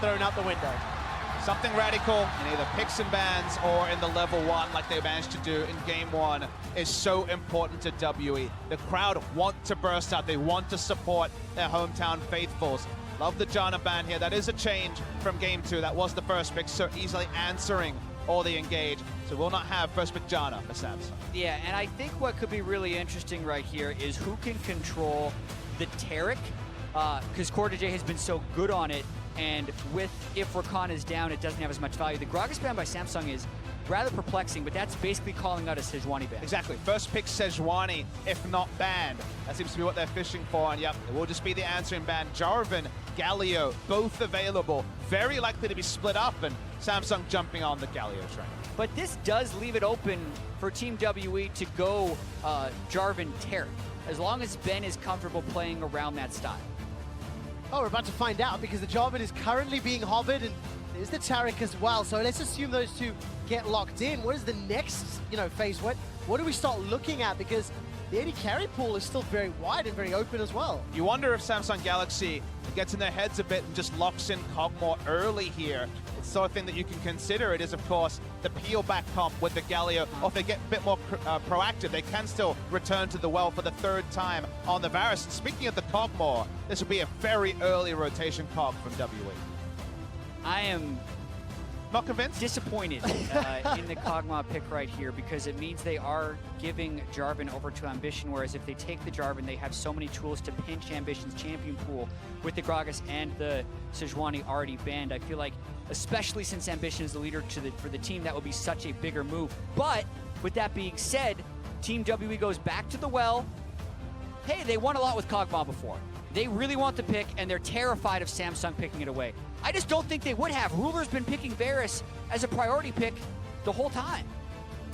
thrown out the window. Something radical in either picks and bans or in the level 1 like they managed to do in game 1 is so important to WE. The crowd want to burst out. They want to support their hometown faithfuls. Love the Janna ban here. That is a change from game 2. That was the first pick, so easily answering all the engage. So we'll not have first pick Janna for Samsung. Yeah, and I think what could be really interesting right here is who can control the Taric, because J has been so good on it. And if Rakan is down, it doesn't have as much value. The Gragas ban by Samsung is rather perplexing, but that's basically calling out a Sejuani ban. Exactly. First pick Sejuani, if not banned. That seems to be what they're fishing for. And yep, it will just be the answering ban. Jarvan, Galio, both available. Very likely to be split up, and Samsung jumping on the Galio train. But this does leave it open for Team WE to go Jarvan Taric, as long as Ben is comfortable playing around that style. Oh, we're about to find out because the Jarvan is currently being hovered and there's the Taric as well. So let's assume those two get locked in. What is the next, phase? What do we start looking at? Because the AD carry pool is still very wide and very open as well. You wonder if Samsung Galaxy gets in their heads a bit and just locks in Kog'Maw early here. It's the sort of thing that you can consider. It is, of course, the peel back comp with the Galio. Or if they get a bit more proactive, they can still return to the well for the 3rd time on the Varus. And speaking of the Kog'Maw, this will be a very early rotation Kog from WE. I am not convinced? Disappointed in the Kog'Maw pick right here, because it means they are giving Jarvan over to Ambition, whereas if they take the Jarvan, they have so many tools to pinch Ambition's champion pool with the Gragas and the Sejuani already banned. I feel like, especially since Ambition is the leader for the team, that would be such a bigger move. But with that being said, Team WE goes back to the well. Hey, they won a lot with Kog'Maw before. They really want the pick, and they're terrified of Samsung picking it away. I just don't think they would have. Ruler's been picking Varus as a priority pick the whole time.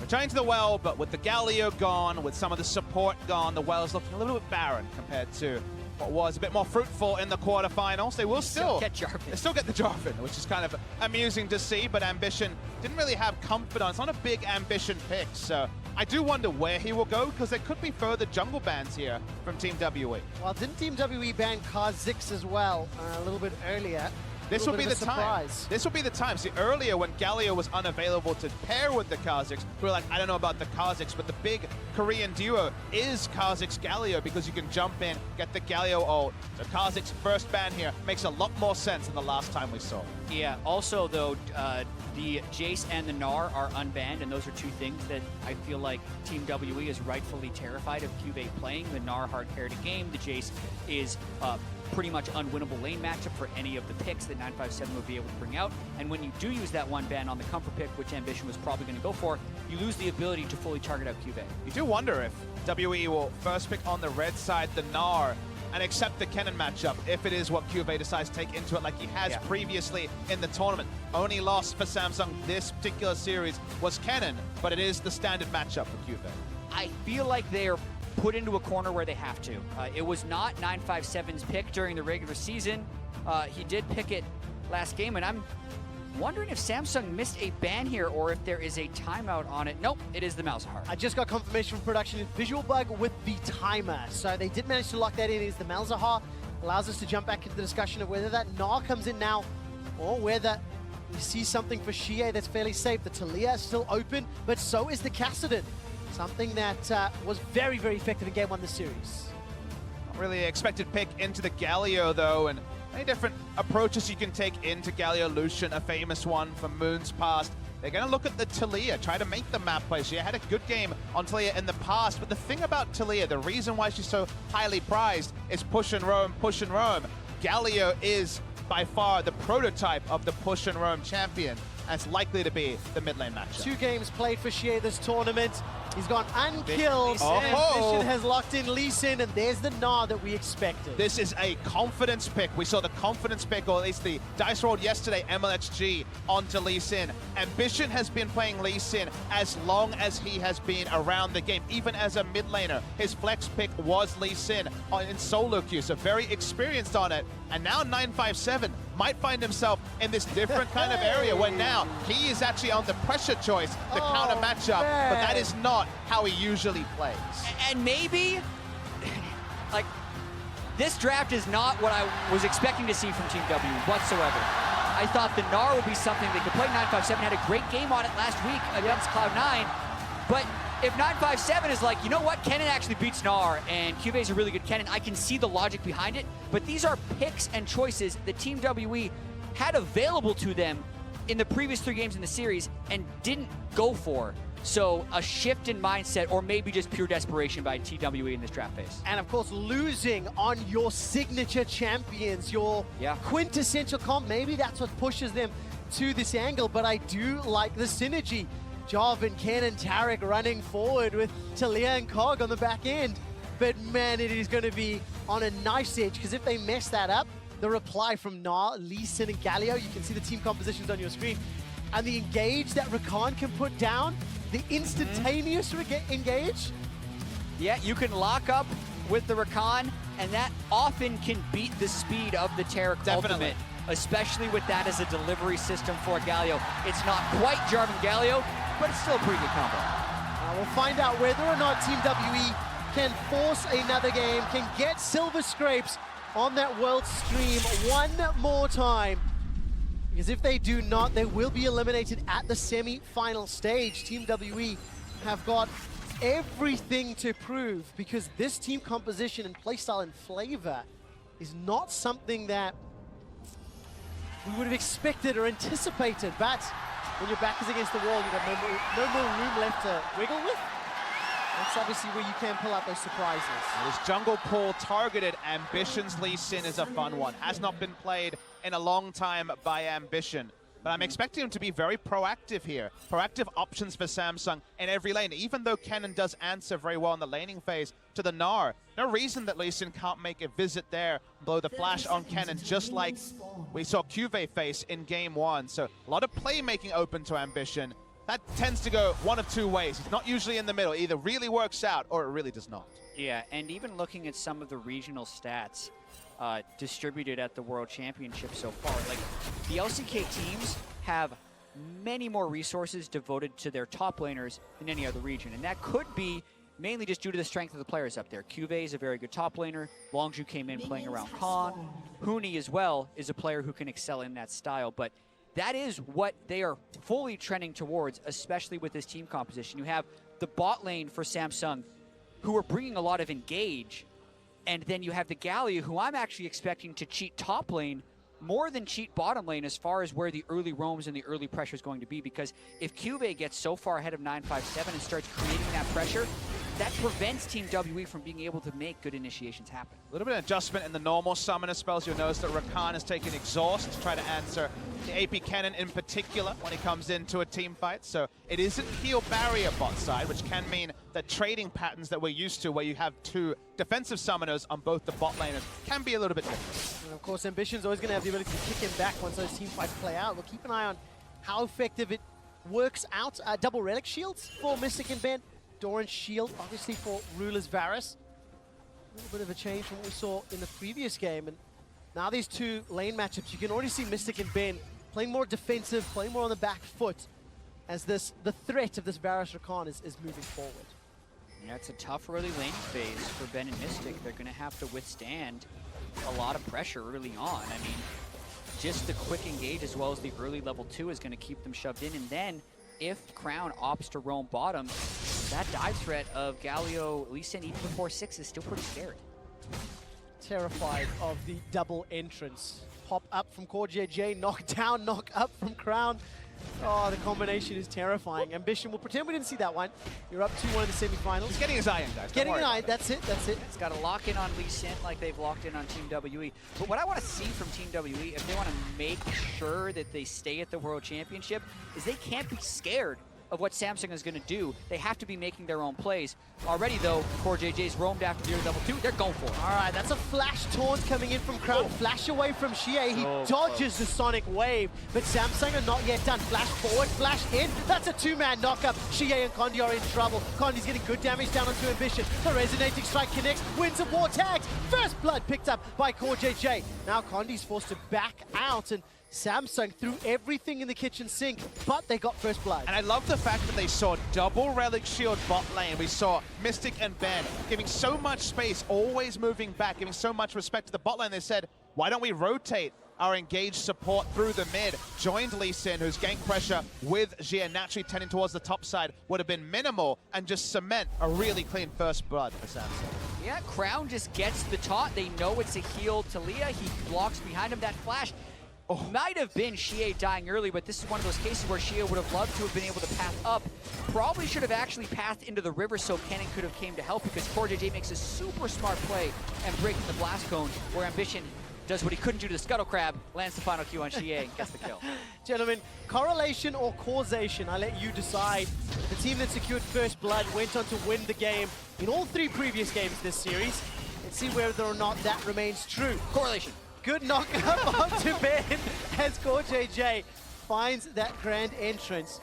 Returning to the well, but with the Galio gone, with some of the support gone, the well is looking a little bit barren compared to what was a bit more fruitful in the quarterfinals. They will still get Jarvan. They still get the Jarvan, which is kind of amusing to see, but Ambition didn't really have comfort on. It's not a big Ambition pick, so I do wonder where he will go, because there could be further jungle bans here from Team WE. Well, didn't Team WE ban Kha'Zix as well a little bit earlier? This will be the time. This will be the time. See, earlier when Galio was unavailable to pair with the Kha'Zix, we were like, I don't know about the Kha'Zix, but the big Korean duo is Kha'Zix Galio, because you can jump in, get the Galio ult. So Kha'Zix first ban here makes a lot more sense than the last time we saw. Yeah, also though, the Jace and the Gnar are unbanned, and those are two things that I feel like Team WE is rightfully terrified of QV playing. The Gnar hard carry to game, the Jace is pretty much unwinnable lane matchup for any of the picks that 957 would be able to bring out. And when you do use that one ban on the comfort pick, which Ambition was probably going to go for, you lose the ability to fully target out QV. You do wonder if WE will first pick on the red side the Gnar and accept the Kennen matchup if it is what QV decides to take into it, like he has previously in the tournament. Only loss for Samsung this particular series was Kennen, but it is the standard matchup for QV. I feel like they are put into a corner where they have to. It was not 957's pick during the regular season. He did pick it last game, and I'm wondering if Samsung missed a ban here or if there is a timeout on it. Nope, it is the Malzahar. I just got confirmation from production, visual bug with the timer. So they did manage to lock that in. It is the Malzahar. Allows us to jump back into the discussion of whether that Gnar comes in now or whether we see something for Xie that's fairly safe. The Talia is still open, but so is the Kassadin. Something that was very, very effective in Game 1 this series. Not really expected pick into the Galio, though, and many different approaches you can take into Galio. Lucian, a famous one from moons past. They're going to look at the Talia, try to make the map play. She had a good game on Talia in the past, but the thing about Talia, the reason why she's so highly prized is push and roam, push and roam. Galio is by far the prototype of the push and roam champion, and it's likely to be the mid lane matchup. 2 games played for Xie this tournament. He's gone unkilled, Oh. and Vision has locked in Lee Sin, and there's the Gnar that we expected. This is a confidence pick. We saw the confidence pick, or at least the dice rolled yesterday, MLXG onto Lee Sin. Ambition has been playing Lee Sin as long as he has been around the game, even as a mid laner. His flex pick was Lee Sin in solo queue, so very experienced on it. And now 957 might find himself in this different kind of area where now he is actually on the pressure choice, the counter matchup, but that is not how he usually plays. And maybe, like, this draft is not what I was expecting to see from Team W whatsoever. I thought the Gnar would be something they could play. 957 had a great game on it last week against Cloud9. But if 957 is like, you know what, Kennen actually beats Gnar, and QV is a really good Kennen, I can see the logic behind it. But these are picks and choices that Team WE had available to them in the previous 3 games in the series and didn't go for. So a shift in mindset, or maybe just pure desperation by TWE in this draft phase. And of course, losing on your signature champions, your quintessential comp, maybe that's what pushes them to this angle. But I do like the synergy. Jarvan, Kennen, Tarek running forward with Talia and Cog on the back end. But man, it is going to be on a nice edge, because if they mess that up, the reply from Gnar, Lee Sin, and Galio, you can see the team compositions on your screen. And the engage that Rakan can put down, the instantaneous engage. Yeah, you can lock up with the Rakan, and that often can beat the speed of the Tarek ultimate, especially with that as a delivery system for Galio. It's not quite Jarvan Galio, but it's still a pretty good combo. We'll find out whether or not Team WE can force another game, can get silver scrapes on that world stream one more time. Because if they do not, they will be eliminated at the semi-final stage. Team WE have got everything to prove, because this team composition and playstyle and flavor is not something that we would have expected or anticipated. But when your back is against the wall, you've got no more room left to wiggle with. That's obviously where you can pull out those surprises. This jungle pull targeted Ambition's Lee Sin is a fun one. Has not been played in a long time by Ambition. But I'm expecting him to be very proactive here. Proactive options for Samsung in every lane. Even though Kennen does answer very well in the laning phase to the Gnar, no reason that Lee Sin can't make a visit there, blow the flash on Kennen, just like we saw QV face in game 1. So a lot of playmaking open to Ambition. That tends to go one of 2 ways. It's not usually in the middle. Either really works out or it really does not. Yeah, and even looking at some of the regional stats distributed at the World Championship so far, like the LCK teams have many more resources devoted to their top laners than any other region. And that could be mainly just due to the strength of the players up there. QV is a very good top laner. Longzhu came in playing around Khan. Huni as well is a player who can excel in that style. But that is what they are fully trending towards, especially with this team composition. You have the bot lane for Samsung, who are bringing a lot of engage, and then you have the Galio, who I'm actually expecting to cheat top lane more than cheat bottom lane as far as where the early roams and the early pressure is going to be. Because if QV gets so far ahead of 957 and starts creating that pressure, that prevents Team WE from being able to make good initiations happen. A little bit of adjustment in the normal summoner spells. You'll notice that Rakan has taken Exhaust to try to answer the AP Kennen in particular when he comes into a team fight. So it isn't heal barrier bot side, which can mean that trading patterns that we're used to, where you have 2 defensive summoners on both the bot laners, can be a little bit different. And of course, Ambition's always going to have the ability to kick him back once those team fights play out. We'll keep an eye on how effective it works out. Double relic shields for Mystic and Ben. Doran's shield, obviously, for Ruler's Varus. A little bit of a change from what we saw in the previous game. And now these 2 lane matchups, you can already see Mystic and Ben playing more defensive, playing more on the back foot, as the threat of this Varus Rakan is moving forward. Yeah, it's a tough early laning phase for Ben and Mystic. They're going to have to withstand a lot of pressure early on. I mean, just the quick engage as well as the early level 2 is going to keep them shoved in. And then if Crown opts to roam bottom, that dive threat of Galio, Lee Sin, even before 6 is still pretty scary. Terrified of the double entrance. Pop up from Core JJ, knock down, knock up from Crown. Oh, the combination is terrifying. Ambition, we'll pretend we didn't see that one. You're up 2-1 in the semifinals. He's getting his eye in, guys. Getting an eye, that's it, that's it. It's got to lock in on Lee Sin like they've locked in on Team WE. But what I want to see from Team WE, if they want to make sure that they stay at the World Championship, is they can't be scared of what Samsung is going to do. They have to be making their own plays. Already, though, Core JJ's roamed after the early level 2. They're going for it. All right, that's a flash taunt coming in from Crown. Flash away from Xie. He dodges the Sonic Wave, but Samsung are not yet done. Flash forward, flash in. That's a 2-man knockup. Xie and Condi are in trouble. Condi's getting good damage down onto Ambition. The Resonating Strike connects. Winds of War tags. First blood picked up by Core JJ. Now Condi's forced to back out, and Samsung threw everything in the kitchen sink, but they got first blood. And I love the fact that they saw double Relic Shield bot lane. We saw Mystic and Ben giving so much space, always moving back, giving so much respect to the bot lane. They said, why don't we rotate our engaged support through the mid, joined Lee Sin, whose gank pressure with Jia naturally tending towards the top side would have been minimal, and just cement a really clean first blood for Samsung. Yeah, Crown just gets the taunt. They know it's a heal to Leah. He blocks behind him. That flash might have been Xie dying early, but this is one of those cases where Xie would have loved to have been able to path up. Probably should have actually pathed into the river so Cannon could have came to help, because CoreJJ makes a super smart play and breaking the blast cone, where Ambition does what he couldn't do to the Scuttle Crab, lands the final Q on Xie and gets the kill. Gentlemen, correlation or causation, I let you decide. The team that secured first blood went on to win the game in all 3 previous games this series. Let's see whether or not that remains true. Correlation. Good knock-up onto Ben as CoreJJ finds that grand entrance.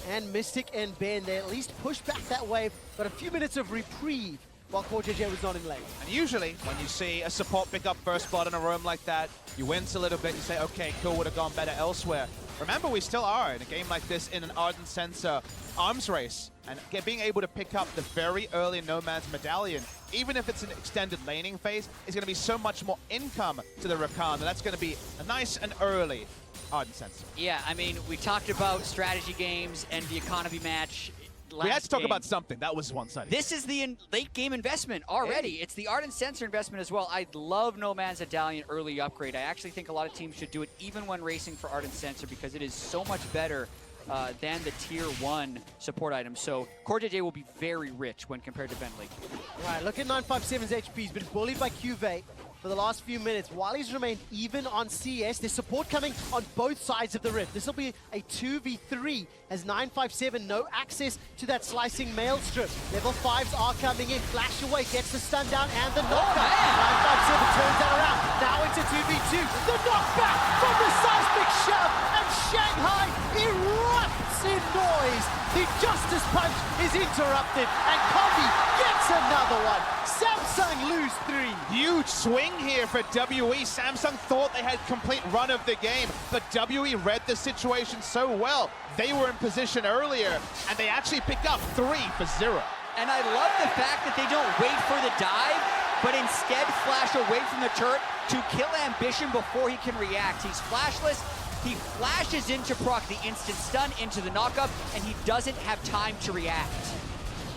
And Mystic and Ben, they at least push back that wave, but a few minutes of reprieve while CoreJJ was not in lane. And usually, when you see a support pick up first blood in a roam like that, you wince a little bit, you say, okay, cool, would have gone better elsewhere. Remember, we still are in a game like this in an Ardent Sensor arms race, and being able to pick up the very early Nomad's medallion, even if it's an extended laning phase, is going to be so much more income to the Rakan, and that's going to be a nice and early Ardent Sensor. Yeah, I mean, we talked about strategy games and the economy match. We had to talk about something. That was one-sided. This is the late game investment already. Hey. It's the Ardent Sensor investment as well. I love Nomad's medallion early upgrade. I actually think a lot of teams should do it even when racing for Ardent Sensor, because it is so much better than the tier 1 support item. So CoreJJ will be very rich when compared to Bentley. Right, look at 957's HP. He's been bullied by Cuvée for the last few minutes. While he's remained even on CS, there's support coming on both sides of the rift. This will be a 2v3 as 957 no access to that slicing maelstrom. Level 5s are coming in. Flash away, gets the stun down and the knockback. 957 turns that around. Now into 2v2. The knockback from the seismic shove, and Shanghai erupts in noise. The Justice Punch is interrupted, and Kombi gets another one. Samsung lose 3. Huge swing here for WE. Samsung thought they had complete run of the game, but WE read the situation so well. They were in position earlier, and they actually picked up 3 for 0. And I love the fact that they don't wait for the dive, but instead flash away from the turret to kill Ambition before he can react. He's flashless. He flashes in to proc the instant stun into the knockup, and he doesn't have time to react.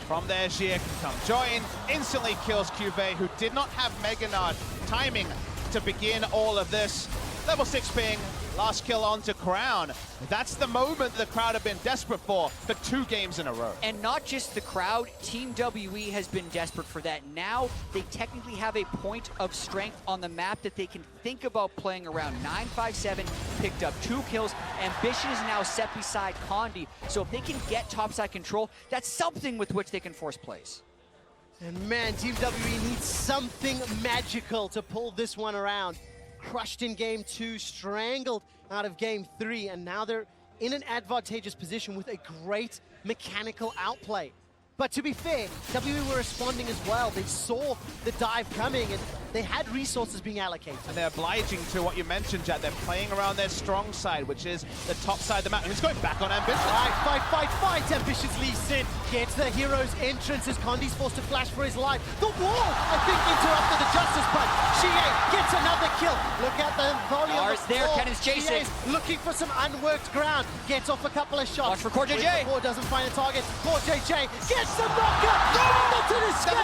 From there, Xie can come join, instantly kills Cuvée, who did not have Mega Nod timing to begin all of this. Level 6 ping, last kill onto Crown. That's the moment the crowd have been desperate for 2 games in a row. And not just the crowd, Team WE has been desperate for that. Now they technically have a point of strength on the map that they can think about playing around. 957 picked up 2 kills. Ambition is now set beside Condi. So if they can get topside control, that's something with which they can force plays. And man, Team WE needs something magical to pull this one around. Crushed in game 2, strangled out of game 3, and now they're in an advantageous position with a great mechanical outplay. But to be fair, WE were responding as well. They saw the dive coming, and they had resources being allocated. And they're obliging to what you mentioned, Jack. They're playing around their strong side, which is the top side of the map. And it's going back on Ambition. Right, fight. Ambitious Lee Sin gets the hero's entrance as Condi's forced to flash for his life. The wall, I think, interrupted the Justice Punch. Xie gets another kill. Look at the volume. Lars there, Kennan's chasing. Xie's looking for some unworked ground. Gets off a couple of shots. Watch for CoreJJ. Doesn't find a target. CoreJJ gets the knockup. To the escape.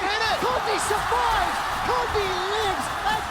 Condi survives. Condi lives. And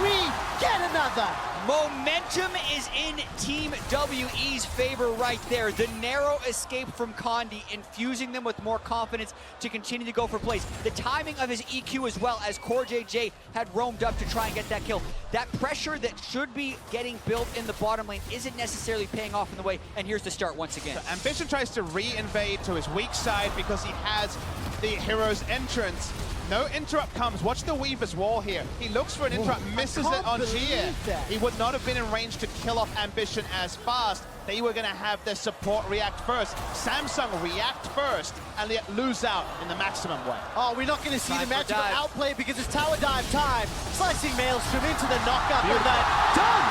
WE get another. Momentum is in Team WE's favor right there. The narrow escape from Condi, infusing them with more confidence to continue to go for plays. The timing of his EQ as well, as CoreJJ had roamed up to try and get that kill. That pressure that should be getting built in the bottom lane isn't necessarily paying off in the way, and here's the start once again. So Ambition tries to re-invade to his weak side because he has the hero's entrance. No interrupt comes. Watch the Weaver's wall here. He looks for an interrupt, misses it on Xie. He would not have been in range to kill off Ambition as fast. They were going to have their support react first. Samsung react first and lose out in the maximum way. Oh, we're not going to see the magical outplay because it's tower dive time. Slicing Maelstrom into the knockup of that. Done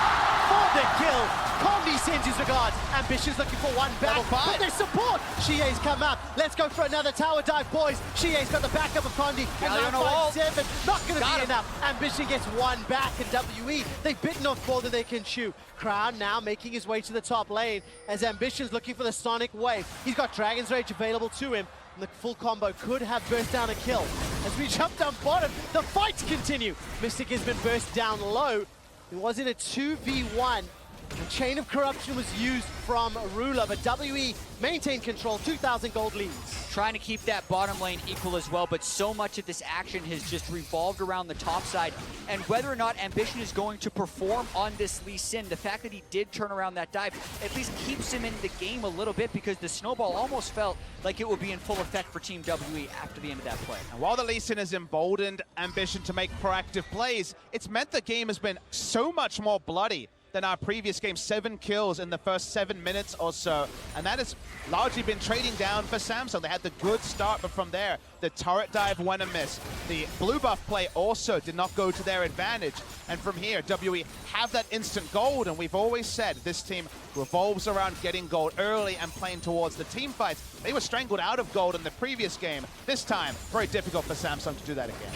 for the kill. Condi sends his his regards. Ambition's looking for one back. Level 5. But there's support. Shie's come up. Let's go for another tower dive, boys. Shie's got the backup of Condi. Galio on a wall. 957. Not going to Got be him. enough. Ambition gets one back, and WE, they've bitten off more than they can chew. Crown now making his way to the top lane as Ambition's looking for the Sonic Wave. He's got Dragon's Rage available to him. And the full combo could have burst down a kill. As we jump down bottom, the fights continue. Mystic has been burst down low. It was in a 2v1. The Chain of Corruption was used from Ruler, but WE maintained control, 2,000 gold leads. Trying to keep that bottom lane equal as well, but so much of this action has just revolved around the top side. And whether or not Ambition is going to perform on this Lee Sin, the fact that he did turn around that dive at least keeps him in the game a little bit, because the snowball almost felt like it would be in full effect for Team WE after the end of that play. And while the Lee Sin has emboldened Ambition to make proactive plays, it's meant the game has been so much more bloody than our previous game. 7 kills in the first 7 minutes or so, and that has largely been trading down for Samsung. They had the good start, but from there, the turret dive went amiss. The blue buff play also did not go to their advantage, and from here, WE have that instant gold, and we've always said this team revolves around getting gold early and playing towards the team fights. They were strangled out of gold in the previous game. This time, very difficult for Samsung to do that again.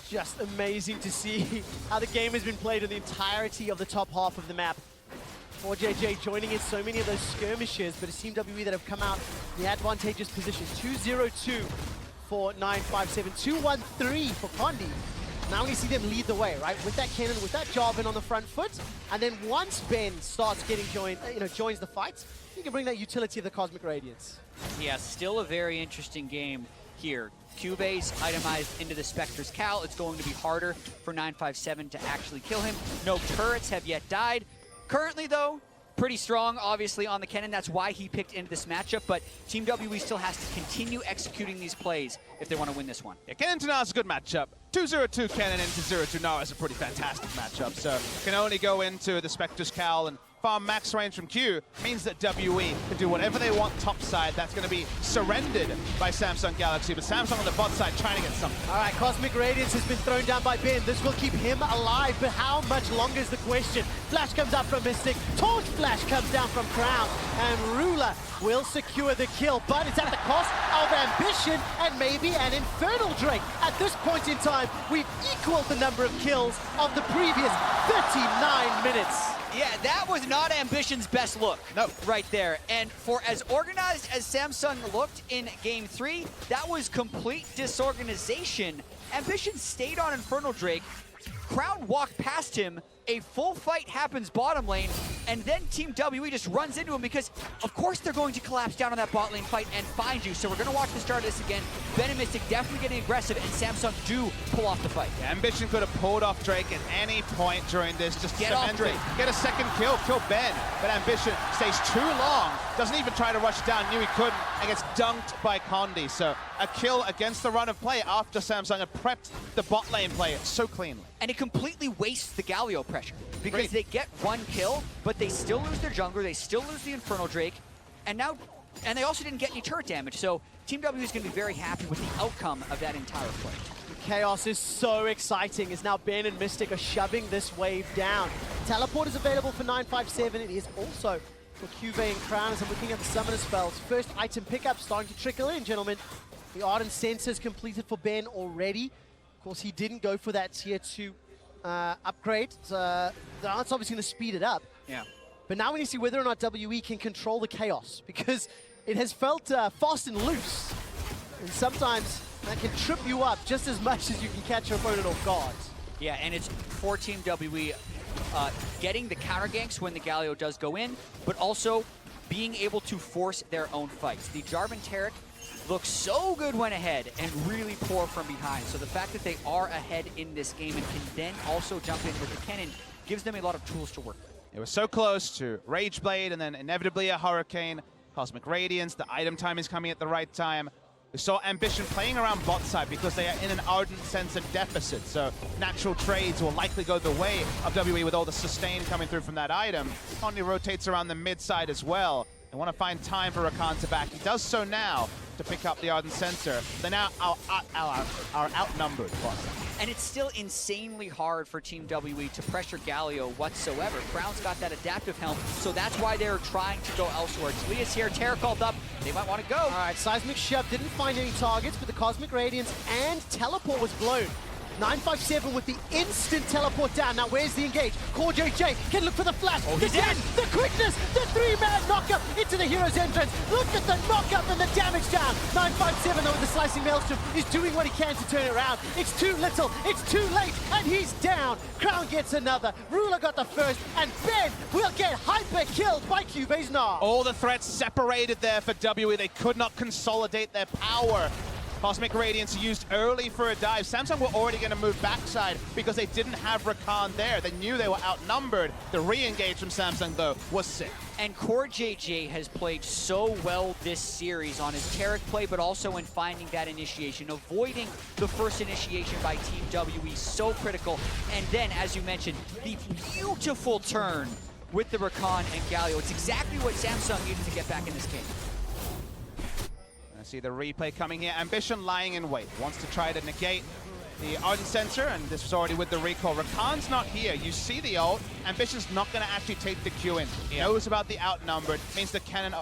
Just amazing to see how the game has been played in the entirety of the top half of the map. 4JJ joining in so many of those skirmishes, but it's Team WE that have come out in the advantageous position. 2-0-2 for 957, 2-1-3 for Condi. Now we see them lead the way, right? With that cannon, with that Jarvan on the front foot, and then once Ben starts getting joins the fights, he can bring that utility of the Cosmic Radiance. Yeah, still a very interesting game here. Cubase itemized into the Spectre's Cal. It's going to be harder for 957 to actually kill him. No turrets have yet died. Currently, though, pretty strong, obviously, on the cannon. That's why he picked into this matchup, but Team WE still has to continue executing these plays if they want to win this one. Yeah, Cannon to Nara is a good matchup. 2-0-2 Cannon into 0-2 Nara is a pretty fantastic matchup, so can only go into the Spectre's Cowl and farm max range from Q. Means that WE can do whatever they want topside. That's going to be surrendered by Samsung Galaxy, but Samsung on the bot side trying to get something. All right, Cosmic Radiance has been thrown down by Ben. This will keep him alive, but how much longer is the question? Flash comes up from Mystic. Torch Flash comes down from Crown, and Ruler will secure the kill, but it's at the cost of Ambition and maybe an Infernal Drake. At this point in time, we've equaled the number of kills of the previous 39 minutes. Yeah, that was not Ambition's best look. No. Right there. And for as organized as Samsung looked in Game 3, that was complete disorganization. Ambition stayed on Infernal Drake. Crown walked past him. A full fight happens bottom lane, and then Team WE just runs into him because, of course, they're going to collapse down on that bot lane fight and find you. So we're going to watch the start of this again. Ben and Mystic definitely getting aggressive, and Samsung do pull off the fight. Yeah, Ambition could have pulled off Drake at any point during this. Just Get off Drake. Get a second kill, kill Ben. But Ambition stays too long, doesn't even try to rush it down, knew he couldn't, and gets dunked by Condi. So a kill against the run of play after Samsung had prepped the bot lane play so cleanly. And it completely wastes the Galio pressure because they get one kill, but they still lose their jungler, they still lose the Infernal Drake, and they also didn't get any turret damage. So Team W is going to be very happy with the outcome of that entire play. Chaos is so exciting as now Ben and Mystic are shoving this wave down. Teleport is available for 957. It is also for QV and Crown as I'm looking at the summoner spells. First item pickup starting to trickle in, gentlemen. The Ardent Sense is completed for Ben already. Of course, he didn't go for that tier 2 upgrade. The Art's obviously going to speed it up. Yeah. But now we need to see whether or not WE can control the Chaos, because it has felt fast and loose. And sometimes that can trip you up just as much as you can catch your opponent off guard. Yeah, and it's for Team WE getting the counter ganks when the Galio does go in, but also being able to force their own fights. The Jarvan Taric looks so good when ahead and really poor from behind. So the fact that they are ahead in this game and can then also jump in with the cannon gives them a lot of tools to work with. It was so close to Rage Blade and then inevitably a Hurricane, Cosmic Radiance, the item time is coming at the right time. We saw Ambition playing around bot side because they are in an Ardent Sense of deficit, so natural trades will likely go the way of WE with all the sustain coming through from that item. Condi rotates around the mid side as well. They want to find time for Rakan to back. He does so now to pick up the Ardent Sensor. They now are outnumbered. And it's still insanely hard for Team WE to pressure Galio whatsoever. Crown's got that adaptive helm, so that's why they're trying to go elsewhere. Talia's here, Terror called up, they might want to go. All right, Seismic Shove didn't find any targets, but the Cosmic Radiance and Teleport was blown. 957 with the instant teleport down. Now where's the engage? Core JJ can look for the flash. Oh, he's the dash, the quickness, the 3-man knockup into the hero's entrance. Look at the knockup and the damage down. 957 though with the slicing maelstrom is doing what he can to turn it around. It's too little, it's too late, and he's down. Crown gets another. Ruler got the first, and Ben will get hyper killed by Cube's Gnar. All the threats separated there for WE. They could not consolidate their power. Cosmic Radiance used early for a dive. Samsung were already going to move backside because they didn't have Rakan there. They knew they were outnumbered. The re-engage from Samsung, though, was sick. And Core JJ has played so well this series on his Taric play, but also in finding that initiation. Avoiding the first initiation by Team WE, so critical. And then, as you mentioned, the beautiful turn with the Rakan and Galio. It's exactly what Samsung needed to get back in this game. I see the replay coming here. Ambition lying in wait. Wants to try to negate the Ardent Sensor, and this was already with the recall. Rakan's not here. You see the ult. Ambition's not going to actually take the Q in. He knows about the outnumbered. Means the cannon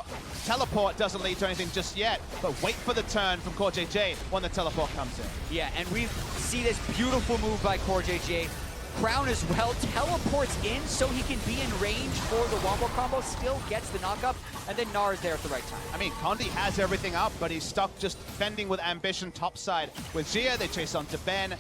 teleport doesn't lead to anything just yet. But wait for the turn from Core JJ when the teleport comes in. Yeah, and we see this beautiful move by Core JJ. Crown as well teleports in so he can be in range for the wombo combo, still gets the knockup, and then Gnar is there at the right time. I mean, Condi has everything up, but he's stuck just fending with Ambition topside. With Gia, they chase onto Ben.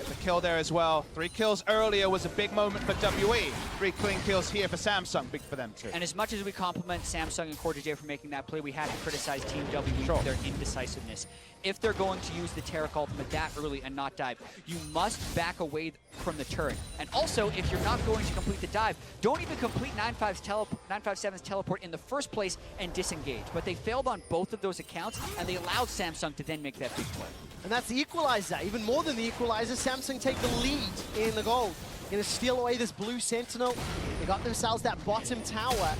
The kill there as well. 3 kills earlier was a big moment for WE. 3 clean kills here for Samsung. Big for them too. And as much as we compliment Samsung and Core JJ for making that play, we have to criticize Team WE for their indecisiveness. If they're going to use the Taric ultimate that early and not dive, you must back away from the turret. And also, if you're not going to complete the dive, don't even complete 957's teleport in the first place and disengage. But they failed on both of those accounts, and they allowed Samsung to then make that big play. And that's the equalizer. Even more than the equalizer, Samsung take the lead in the gold. Gonna steal away this blue sentinel. They got themselves that bottom tower.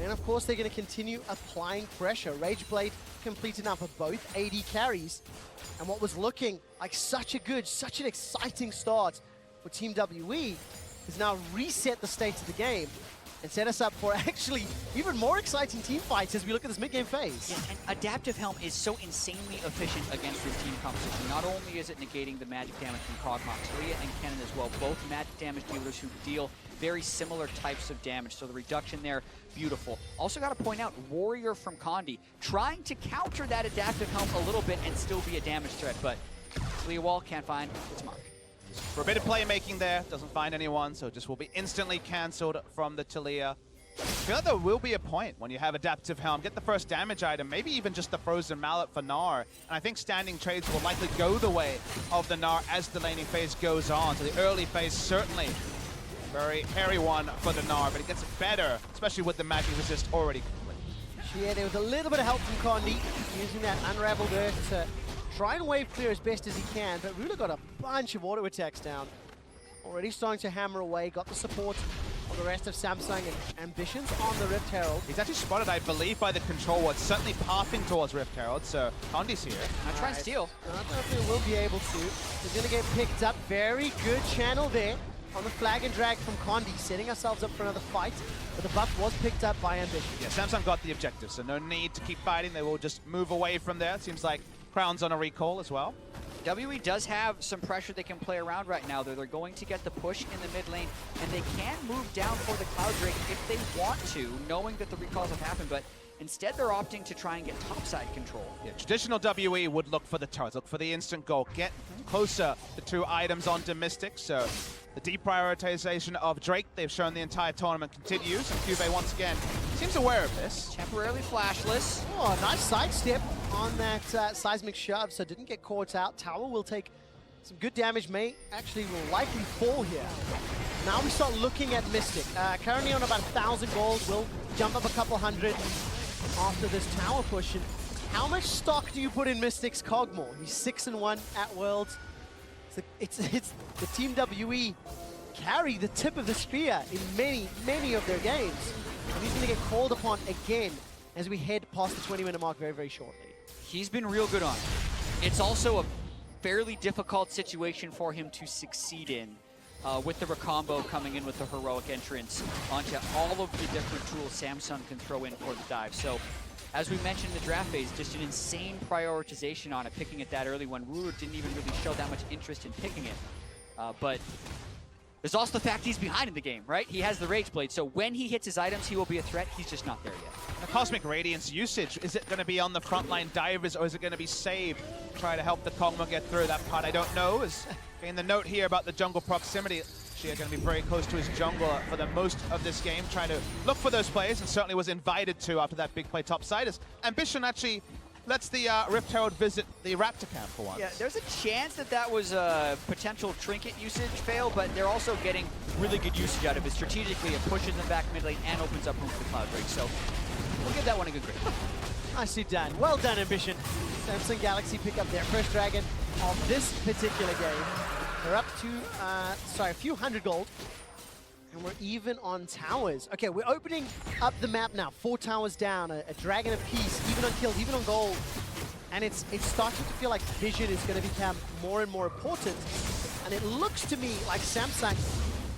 And of course, they're gonna continue applying pressure. Rageblade completed now for both AD carries. And what was looking like such an exciting start for Team WE has now reset the state of the game and set us up for actually even more exciting team fights as we look at this mid-game phase. Yeah, and Adaptive Helm is so insanely efficient against this team composition. Not only is it negating the magic damage from Kog'Maw, Talia and Kennen as well, both magic damage dealers who deal very similar types of damage, so the reduction there, beautiful. Also got to point out, Warrior from Condi, trying to counter that Adaptive Helm a little bit and still be a damage threat, but Talia Wall can't find its mark. For a bit of playmaking there, doesn't find anyone, so just will be instantly cancelled from the Talia. I feel like there will be a point when you have Adaptive Helm, get the first damage item, maybe even just the Frozen Mallet for Gnar. And I think standing trades will likely go the way of the Gnar as the laning phase goes on. So the early phase certainly very hairy one for the Gnar, but it gets better, especially with the magic resist already complete. Yeah, there was a little bit of help from Condi, using that Unraveled Earth to try and wave clear as best as he can, but Ruler got a bunch of auto attacks down. Already starting to hammer away, got the support of the rest of Samsung and Ambitions on the Rift Herald. He's actually spotted, I believe, by the control ward, certainly pathing towards Rift Herald, so Condi's here. Now try and steal. I don't know if he will be able to. He's going to get picked up. Very good channel there on the flag and drag from Condi, setting ourselves up for another fight, but the buff was picked up by Ambition. Yeah, Samsung got the objective, so no need to keep fighting. They will just move away from there. It seems like Crown's on a recall as well. WE does have some pressure they can play around right now, though. They're going to get the push in the mid lane, and they can move down for the Cloud Drake if they want to, knowing that the recalls have happened, but instead they're opting to try and get topside control. Yeah, traditional WE would look for the turrets, look for the instant goal, get closer the 2 items onto Mystic, so the deprioritization of Drake, they've shown the entire tournament continues, and Cube once again seems aware of this. Temporarily flashless. Oh, nice sidestep on that Seismic Shove, so didn't get caught out. Tower will take some good damage, will likely fall here. Now we start looking at Mystic. Currently on about 1,000 gold, will jump up a couple hundred after this tower push. And how much stock do you put in Mystic's Kog'Maw? He's 6-1 at Worlds. It's the Team WE carry the tip of the spear in many of their games. And he's going to get called upon again as we head past the 20-minute mark very, very shortly. He's been real good on it. It's also a fairly difficult situation for him to succeed in with the Recombo coming in with the heroic entrance onto all of the different tools Samsung can throw in for the dive. So, as we mentioned in the draft phase, just an insane prioritization on it, picking it that early when Ruler didn't even really show that much interest in picking it. But there's also the fact he's behind in the game, right? He has the Rage Blade, so when he hits his items, he will be a threat. He's just not there yet. The Cosmic Radiance usage, is it going to be on the frontline divers or is it going to be saved? Try to help the Kog'Maw get through that part, I don't know. Is getting the note here about the jungle proximity. She are going to be very close to his jungle for the most of this game, trying to look for those plays, and certainly was invited to after that big play topside. As Ambition actually lets the Rift Herald visit the Raptor camp for once. Yeah, there's a chance that that was a potential trinket usage fail, but they're also getting really good usage out of it. Strategically, it pushes them back mid lane and opens up room for the Cloud Drake. So we'll give that one a good grade. Nicely done. Well done, Ambition. Samsung Galaxy pick up their first dragon of this particular game. They're up to, a few hundred gold. And we're even on towers. Okay, we're opening up the map now. 4 towers down, a dragon apiece, even on kills, even on gold. And it's starting to feel like vision is going to become more and more important. And it looks to me like Samsung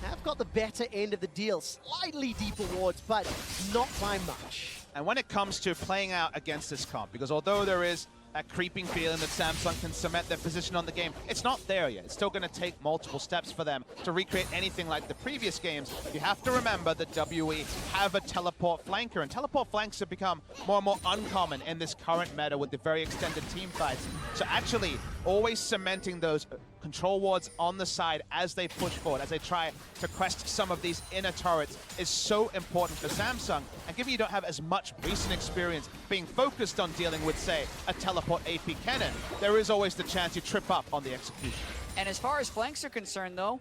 have got the better end of the deal. Slightly deeper wards, but not by much. And when it comes to playing out against this comp, because although there is that creeping feeling that Samsung can cement their position on the game, it's not there yet. It's still going to take multiple steps for them to recreate anything like the previous games. You have to remember that WE have a teleport flanker, and teleport flanks have become more and more uncommon in this current meta with the very extended team fights. So actually, always cementing those control wards on the side as they push forward, as they try to crest some of these inner turrets, is so important for Samsung. And given you don't have as much recent experience being focused on dealing with, say, a teleport AP cannon, there is always the chance you trip up on the execution. And as far as flanks are concerned, though,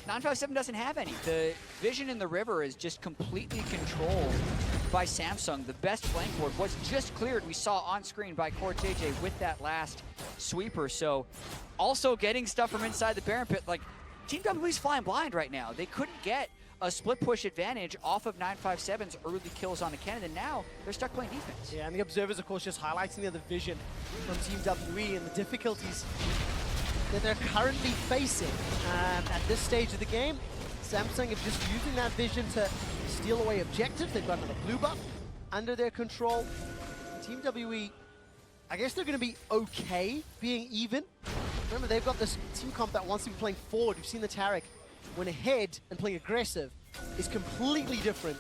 957 doesn't have any. The vision in the river is just completely controlled by Samsung. The best flank board was just cleared, we saw on screen, by Core JJ with that last sweeper. So also getting stuff from inside the Baron Pit, like, Team WE's flying blind right now. They couldn't get a split push advantage off of 957's early kills on a cannon, and now they're stuck playing defense. Yeah, and the observers, of course, just highlighting the other vision from Team WE and the difficulties that they're currently facing at this stage of the game. Samsung are just using that vision to steal away objectives. They've got another blue buff under their control. Team WE, I guess they're going to be okay being even. Remember, they've got this team comp that wants to be playing forward. We've seen the Taric, when ahead and playing aggressive, is completely different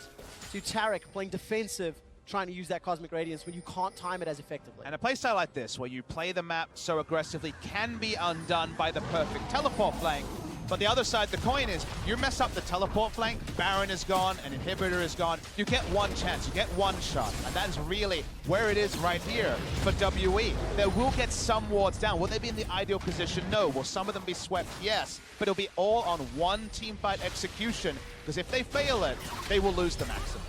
to Taric playing defensive, trying to use that Cosmic Radiance when you can't time it as effectively. And a playstyle like this, where you play the map so aggressively, can be undone by the perfect teleport flank. But the other side of the coin is, you mess up the teleport flank, Baron is gone, an inhibitor is gone, you get one chance, you get one shot. And that is really where it is right here for WE. They will get some wards down. Will they be in the ideal position? No. Will some of them be swept? Yes. But it'll be all on one teamfight execution, because if they fail it, they will lose the maximum.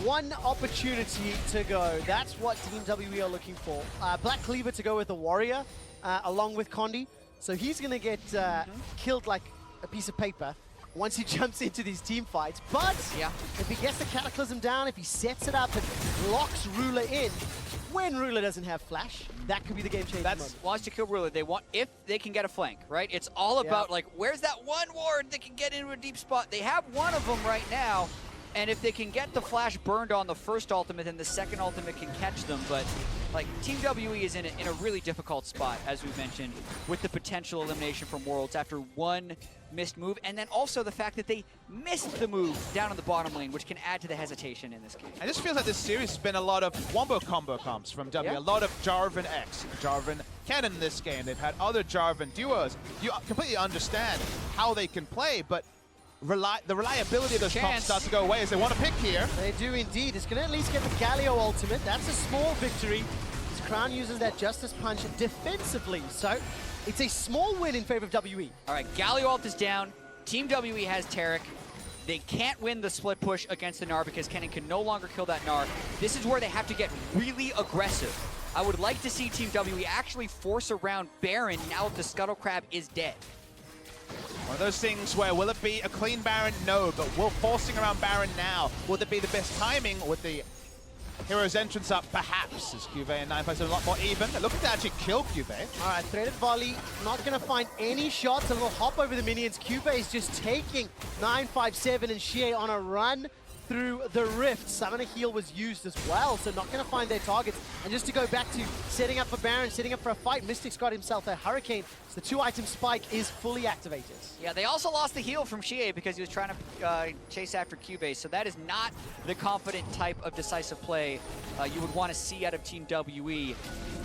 One opportunity to go. That's what Team WE are looking for. Black Cleaver to go with the Warrior, along with Condi. So he's going to get killed like a piece of paper once he jumps into these team fights. But if he gets the Cataclysm down, if he sets it up and locks Ruler in, when Ruler doesn't have Flash, that could be the game-changing moment. Wants to kill Ruler. They want, if they can get a flank, right? It's all about, like, where's that one ward that can get into a deep spot? They have one of them right now. And if they can get the Flash burned on the first ultimate, then the second ultimate can catch them. But like, Team WE is in a really difficult spot, as we mentioned, with the potential elimination from Worlds after one missed move. And then also the fact that they missed the move down in the bottom lane, which can add to the hesitation in this game. And this feels like this series has been a lot of wombo combo comps from WE. A lot of Jarvan X, Jarvan Cannon in this game. They've had other Jarvan duos. You completely understand how they can play, but the reliability of those comps starts to go away as they want to pick here. They do indeed. It's going to at least get the Galio ultimate. That's a small victory. His Crown uses that Justice Punch defensively. So it's a small win in favor of WE. All right, Galio ult is down. Team WE has Taric. They can't win the split push against the Gnar because Kennen can no longer kill that Gnar. This is where they have to get really aggressive. I would like to see Team WE actually force around Baron now that the Scuttle Crab is dead. One of those things where, will it be a clean Baron? No, but will forcing around Baron now, will it be the best timing with the Hero's entrance up, perhaps, as QV and 957 a lot more even. They're looking to actually kill QV. All right, threaded volley, not going to find any shots. A little hop over the minions. QV is just taking 957 and Shie on a run through the rift. Summoner heal was used as well, so not going to find their targets. And just to go back to setting up for Baron, setting up for a fight, Mystic's got himself a Hurricane, so the 2-item spike is fully activated. Yeah, they also lost the heal from Shie because he was trying to chase after Cubase, so that is not the confident type of decisive play you would want to see out of Team WE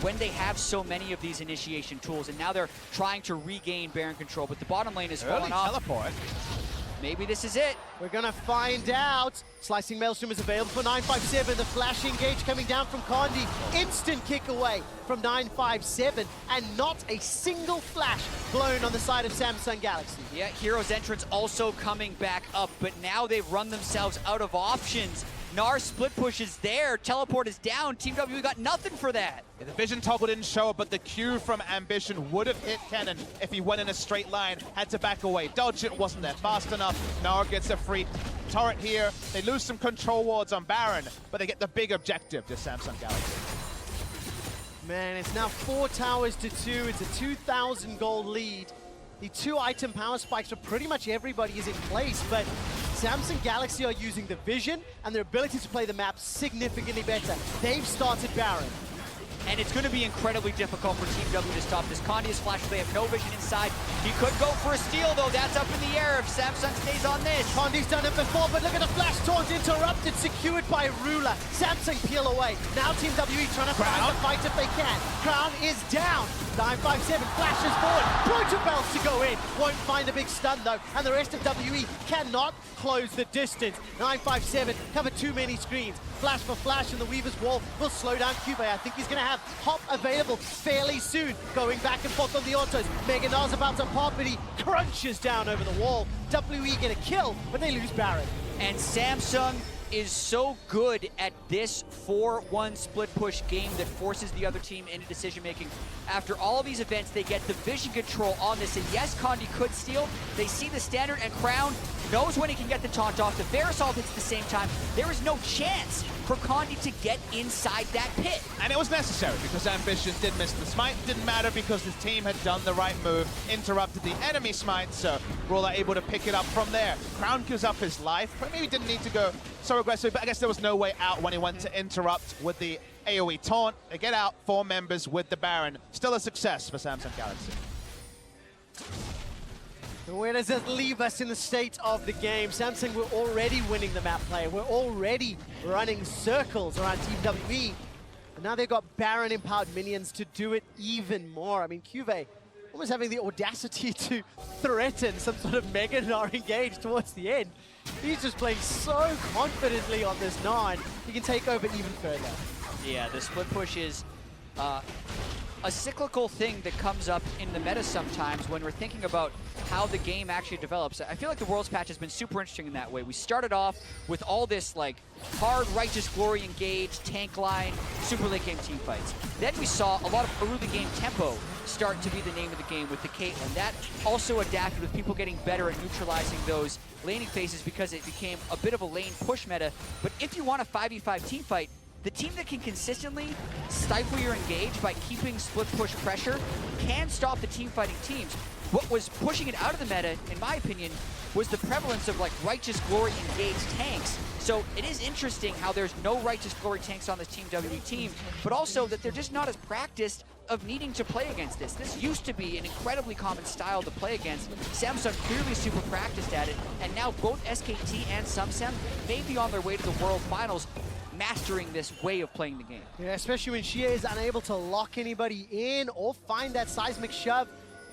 when they have so many of these initiation tools, and now they're trying to regain Baron control, but the bottom lane is falling off. Teleport. Maybe this is it. We're gonna find out. Slicing Maelstrom is available for 957. The flash engage coming down from Condi. Instant kick away from 957. And not a single flash blown on the side of Samsung Galaxy. Yeah, Hero's entrance also coming back up, but now they've run themselves out of options. Gnar split push is there, teleport is down, Team W got nothing for that. Yeah, the vision toggle didn't show up, but the Q from Ambition would have hit Cannon if he went in a straight line, had to back away. Dodge it, wasn't there fast enough. Gnar gets a free turret here. They lose some control wards on Baron, but they get the big objective to Samsung Galaxy. Man, it's now 4 towers to 2. It's a 2,000 gold lead. The 2-item power spikes for pretty much everybody is in place, but Samsung Galaxy are using the vision and their ability to play the map significantly better. They've started Baron. And it's going to be incredibly difficult for Team W to stop this. Condi is flashed, they have no vision inside. He could go for a steal though, that's up in the air if Samsung stays on this. Condi's done it before, but look at the flash taunt interrupted, secured by Ruler. Samsung peel away. Now Team WE trying to find the fight if they can. Crown is down. 957 flashes forward. Brutal belts to go in. Won't find a big stun though, and the rest of WE cannot close the distance. 957 cover too many screens. Flash for flash, and the Weaver's Wall will slow down Cube. I think he's going to have Hop available fairly soon. Going back and forth on the autos. Mega Nar's about to pop, but he crunches down over the wall. WE get a kill, but they lose Baron. And Samsung is so good at this 4-1 split push game that forces the other team into decision making. After all of these events, they get the vision control on this, and yes, Condi could steal. They see the standard, and Crown knows when he can get the taunt off. The Verisol hits at the same time. There is no chance for Condi to get inside that pit. And it was necessary because Ambition did miss the smite. Didn't matter because his team had done the right move, interrupted the enemy smite, so Ruler able to pick it up from there. Crown gives up his life, but maybe didn't need to go so aggressive, but I guess there was no way out when he went to interrupt with the AoE taunt. They get out 4 members with the Baron. Still a success for Samsung Galaxy. Where does it leave us in the state of the game? Samsung, we're already winning the map play. We're already running circles around Team WE. And now they've got Baron-empowered minions to do it even more. I mean, Cuvée almost having the audacity to threaten some sort of Mega Gnar engage towards the end. He's just playing so confidently on this Gnar, he can take over even further. Yeah, the split push is a cyclical thing that comes up in the meta sometimes when we're thinking about how the game actually develops. I feel like the Worlds patch has been super interesting in that way. We started off with all this like hard Righteous Glory engage, tank line, super late game team fights. Then we saw a lot of early game tempo start to be the name of the game with the Caitlyn. That also adapted with people getting better at neutralizing those laning phases because it became a bit of a lane push meta. But if you want a 5v5 team fight, the team that can consistently stifle your engage by keeping split push pressure can stop the team fighting teams. What was pushing it out of the meta, in my opinion, was the prevalence of like Righteous Glory engaged tanks. So it is interesting how there's no Righteous Glory tanks on this Team WE team, but also that they're just not as practiced of needing to play against this. This used to be an incredibly common style to play against. Samsung clearly super practiced at it, and now both SKT and SumSam may be on their way to the World Finals, mastering this way of playing the game. Yeah, especially when Shie is unable to lock anybody in or find that seismic shove.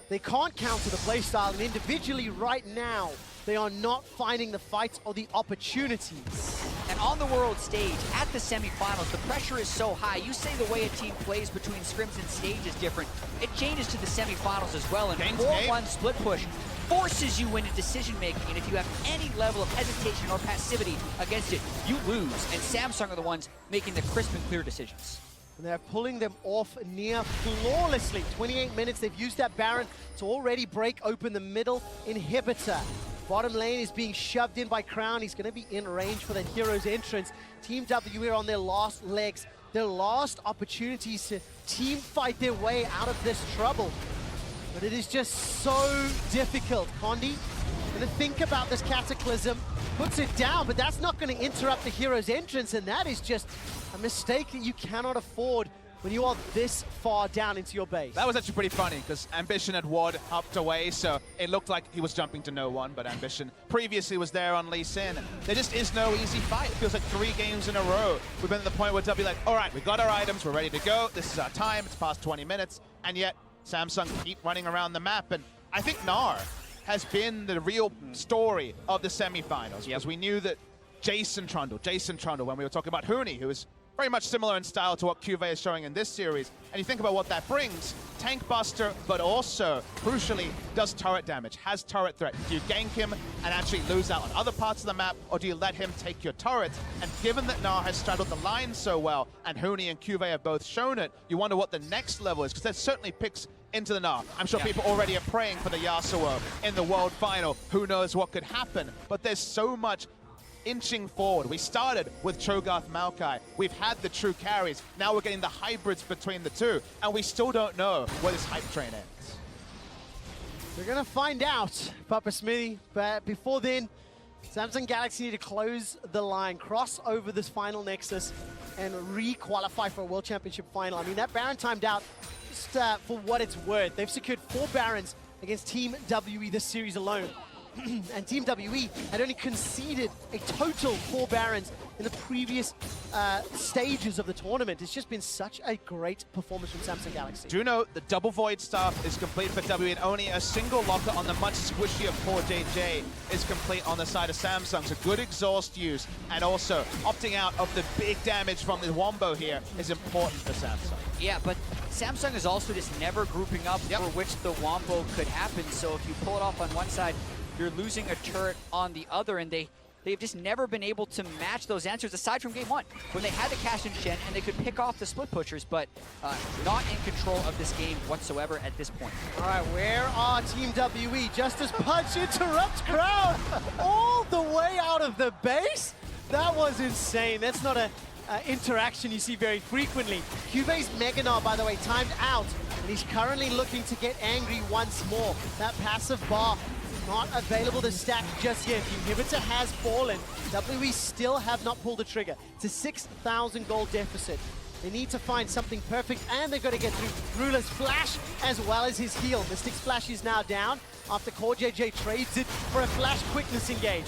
They can't counter the playstyle, and individually right now, they are not finding the fights or the opportunities. And on the world stage, at the semifinals, the pressure is so high. You say the way a team plays between scrims and stage is different. It changes to the semifinals as well, and 4-1 split push forces you into decision making, and if you have any level of hesitation or passivity against it, you lose. And Samsung are the ones making the crisp and clear decisions. And they're pulling them off near flawlessly. 28 minutes, they've used that Baron to already break open the middle inhibitor. Bottom lane is being shoved in by Crown. He's going to be in range for the Heroes entrance. Team W are on their last legs, their last opportunities to team fight their way out of this trouble. But it is just so difficult. Condi going to think about this Cataclysm, puts it down, but that's not going to interrupt the Heroes entrance, and that is just a mistake that you cannot afford when you are this far down into your base. That was actually pretty funny, because Ambition had WOD upped away, so it looked like he was jumping to no one, but Ambition previously was there on Lee Sin. There just is no easy fight. It feels like 3 games in a row. We've been at the point where W like, all right, we got our items, we're ready to go, this is our time, it's past 20 minutes, and yet Samsung keep running around the map, and I think Gnar has been the real story of the semifinals, because we knew that Jason Trundle, when we were talking about Huni, who is very much similar in style to what QV is showing in this series. And you think about what that brings, tank buster, but also, crucially, does turret damage, has turret threat. Do you gank him and actually lose out on other parts of the map, or do you let him take your turret? And given that Gnar has straddled the line so well, and Huni and QV have both shown it, you wonder what the next level is, because that certainly picks into the Gnar. I'm sure people already are praying for the Yasuo in the World Final. Who knows what could happen, but there's so much inching forward. We started with Cho'Gath Maokai. We've had the true carries. Now we're getting the hybrids between the two, and we still don't know where this hype train ends. We're gonna find out, Papa Smithy, but before then, Samsung Galaxy need to close the line, cross over this final Nexus, and re-qualify for a World Championship final. I mean, that Baron timed out, just for what it's worth. They've secured 4 Barons against Team WE this series alone. And Team WE had only conceded a total 4 Barons in the previous stages of the tournament. It's just been such a great performance from Samsung Galaxy. Do you know the double void stuff is complete for WE, and only a single locker on the much squishier Core JJ is complete on the side of Samsung. So good exhaust use, and also opting out of the big damage from the Wombo here is important for Samsung. Yeah, but Samsung is also just never grouping up for which the Wombo could happen. So if you pull it off on one side, you're losing a turret on the other, and they've just never been able to match those answers aside from game 1, when they had the cash and Shen and they could pick off the split pushers, but not in control of this game whatsoever at this point. All right, where are Team WE? Justice Punch interrupts Crown all the way out of the base? That was insane. That's not a interaction you see very frequently. QV's Mega Gnar, by the way, timed out, and he's currently looking to get angry once more. That passive bar not available to stack just yet. The inhibitor has fallen. WE still have not pulled the trigger. It's a 6,000 gold deficit. They need to find something perfect, and they've got to get through Ruler's flash as well as his heal. Mystic's flash is now down after Core JJ trades it for a flash quickness engage.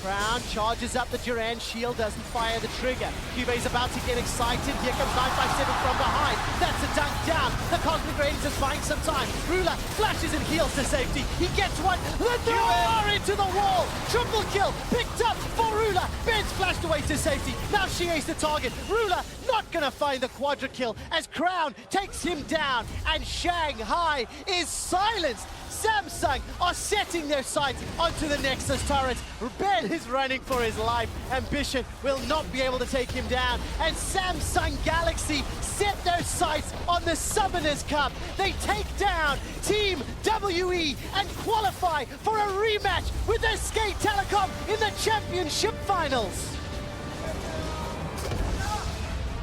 Crown charges up the Duran shield, doesn't fire the trigger. QV's about to get excited. Here comes 957 from behind. That's a dunk down. The Cosmic Radiance is buying some time. Ruler flashes and heals to safety. He gets one. The Gnar into the wall. Triple kill picked up for Ruler. Ben's flashed away to safety. Now she aced the target. Ruler not gonna find the quadra kill as Crown takes him down, and Shanghai is silenced. Samsung are setting their sights onto the Nexus turrets. Ben is running for his life. Ambition will not be able to take him down. And Samsung Galaxy set their sights on the Summoners Cup. They take down Team WE and qualify for a rematch with SK Telecom in the Championship Finals.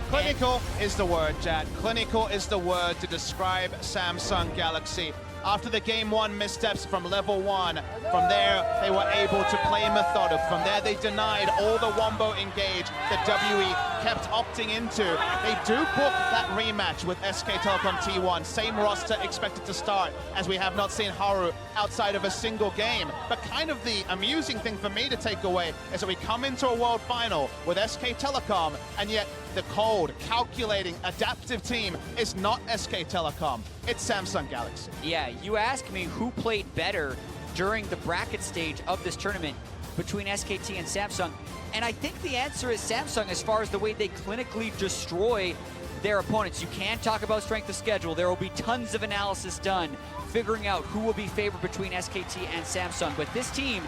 Clinical is the word, Jad. Clinical is the word to describe Samsung Galaxy. After the game 1 missteps from level 1, from there they were able to play methodical. From there they denied all the Wombo engage that WE kept opting into. They do book that rematch with SK Telecom T1. Same roster expected to start, as we have not seen Haru outside of a single game. But kind of the amusing thing for me to take away is that we come into a world final with SK Telecom, and yet the cold, calculating, adaptive team is not SK Telecom. It's Samsung Galaxy. Yeah, you ask me who played better during the bracket stage of this tournament between SKT and Samsung, and I think the answer is Samsung as far as the way they clinically destroy their opponents. You can talk about strength of schedule. There will be tons of analysis done figuring out who will be favored between SKT and Samsung, but this team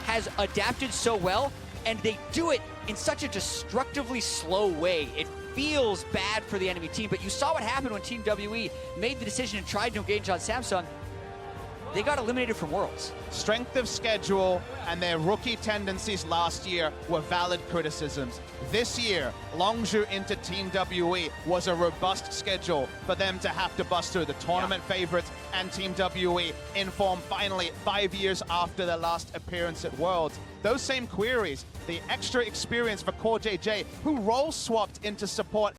has adapted so well, and they do it in such a destructively slow way. It feels bad for the enemy team, but you saw what happened when Team WE made the decision and tried to engage on Samsung. they got eliminated from Worlds. Strength of schedule and their rookie tendencies last year were valid criticisms. This year, Longzhu into Team WE was a robust schedule for them to have to bust through. The tournament favorites and Team WE in form finally 5 years after their last appearance at Worlds. Those same queries, the extra experience for Core JJ, who role swapped into support